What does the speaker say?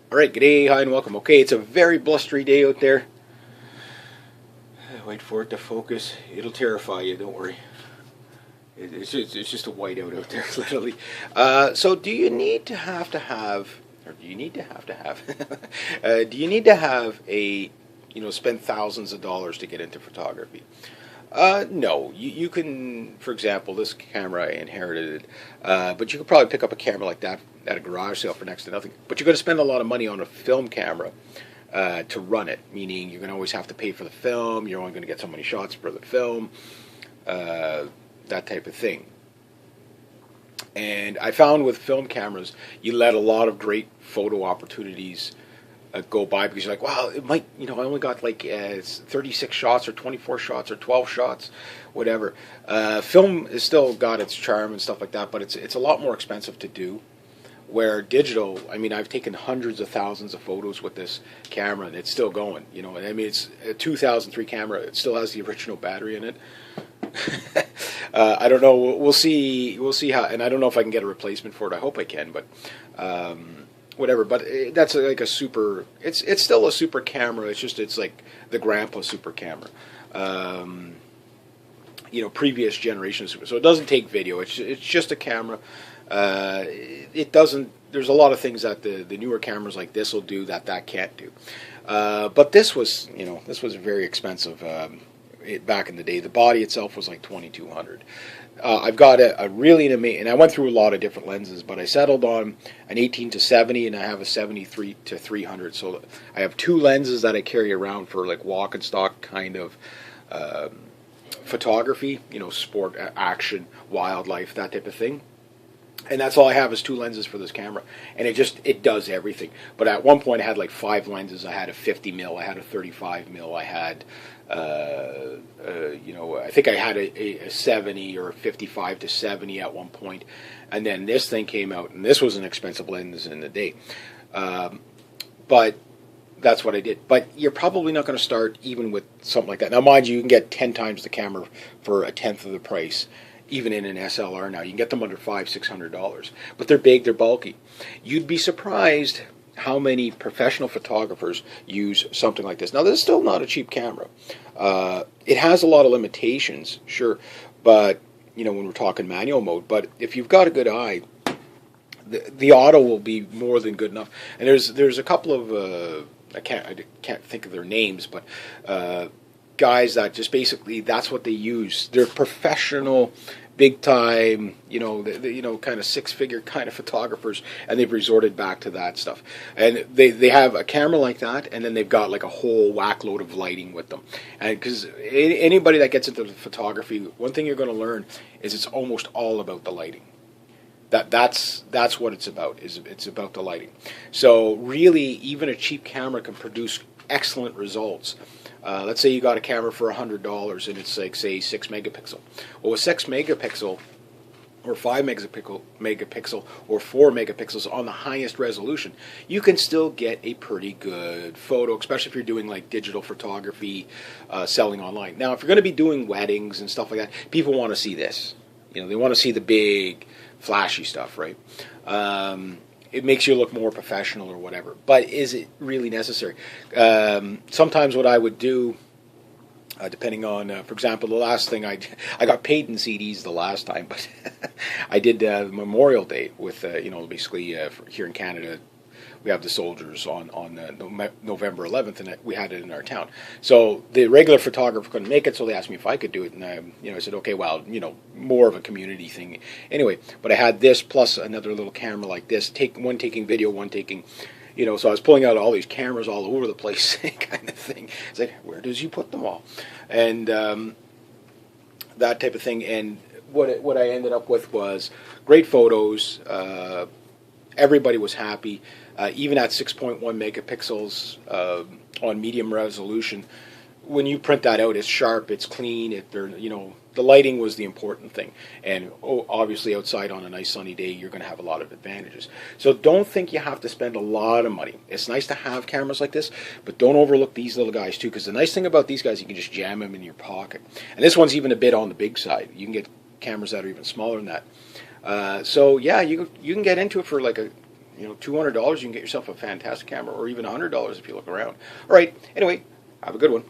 Alright, good day, hi and welcome. Okay, it's a very blustery day out there. Wait for it to focus. It'll terrify you, don't worry. It's just a whiteout out there, literally. So do you need to have, or do you need to have, do you need to have spend thousands of dollars to get into photography? No, you can, for example, this camera I inherited, but you could probably pick up a camera like that at a garage sale for next to nothing. But you're going to spend a lot of money on a film camera to run it, meaning you're going to always have to pay for the film, you're only going to get so many shots per the film, that type of thing. And I found with film cameras, you let a lot of great photo opportunities go by because you're like, wow, it might, I only got like 36 shots or 24 shots or 12 shots, whatever. Film has still got its charm and stuff like that, but it's a lot more expensive to do. Where digital, I mean, I've taken hundreds of thousands of photos with this camera, and it's still going. I mean, it's a 2003 camera. It still has the original battery in it. I don't know. We'll see. We'll see how. And I don't know if I can get a replacement for it. I hope I can, but whatever. But that's like a super. It's still a super camera. It's like the grandpa super camera. Previous generation of super. So it doesn't take video. It's just a camera. It doesn't. There's a lot of things that the newer cameras like this will do that can't do. But this was very expensive. Back in the day, the body itself was like $2,200. I've got a really amazing, and I went through a lot of different lenses, but I settled on an 18 to 70, and I have a 73 to 300. So I have two lenses that I carry around for like walk and stock kind of photography. Sport, action, wildlife, that type of thing. And that's all I have is two lenses for this camera, and it does everything. But at one point I had like five lenses. I had a 50 mil, I had a 35 mil, I had I think I had a 70 or a 55 to 70 at one point, and then this thing came out, and this was an expensive lens in the day. But that's what I did. But you're probably not going to start even with something like that. Now, mind you can get 10 times the camera for a tenth of the price. Even in an SLR now, you can get them under $500-600, but they're big, they're bulky. You'd be surprised how many professional photographers use something like this. Now, this is still not a cheap camera. It has a lot of limitations, sure, but when we're talking manual mode. But if you've got a good eye, the auto will be more than good enough. And there's a couple of I can't think of their names, but guys that just basically that's what they use. They're professional, big time, kind of six-figure kind of photographers, and they've resorted back to that stuff. And they have a camera like that, and then they've got like a whole whack load of lighting with them. And because anybody that gets into photography, one thing you're going to learn is it's almost all about the lighting. That's what it's about. It's about the lighting. So really, even a cheap camera can produce excellent results. Let's say you got a camera for $100 and it's like, say, 6 megapixel. Well, with 6 megapixel or 5 megapixel or 4 megapixels on the highest resolution, you can still get a pretty good photo, especially if you're doing like digital photography, selling online. Now, if you're going to be doing weddings and stuff like that, people want to see this. They want to see the big, flashy stuff, right? It makes you look more professional or whatever. But is it really necessary? Sometimes what I would do, depending on, for example, the last thing I got paid in CDs the last time, but I did Memorial Day with, basically here in Canada, we have the soldiers on November 11th, and we had it in our town. So the regular photographer couldn't make it, so they asked me if I could do it, and I said, okay, well, more of a community thing. Anyway, but I had this plus another little camera like this, one taking video, one taking, so I was pulling out all these cameras all over the place, kind of thing. It's like, where does you put them all? And that type of thing. And what I ended up with was great photos. Everybody was happy. Even at 6.1 megapixels on medium resolution, when you print that out, it's sharp, it's clean. The lighting was the important thing. And obviously outside on a nice sunny day, you're going to have a lot of advantages. So don't think you have to spend a lot of money. It's nice to have cameras like this, but don't overlook these little guys too, because the nice thing about these guys, you can just jam them in your pocket. And this one's even a bit on the big side. You can get cameras that are even smaller than that. So yeah, you can get into it for like a You know, $200 you can get yourself a fantastic camera, or even $100 if you look around. All right. Anyway, have a good one.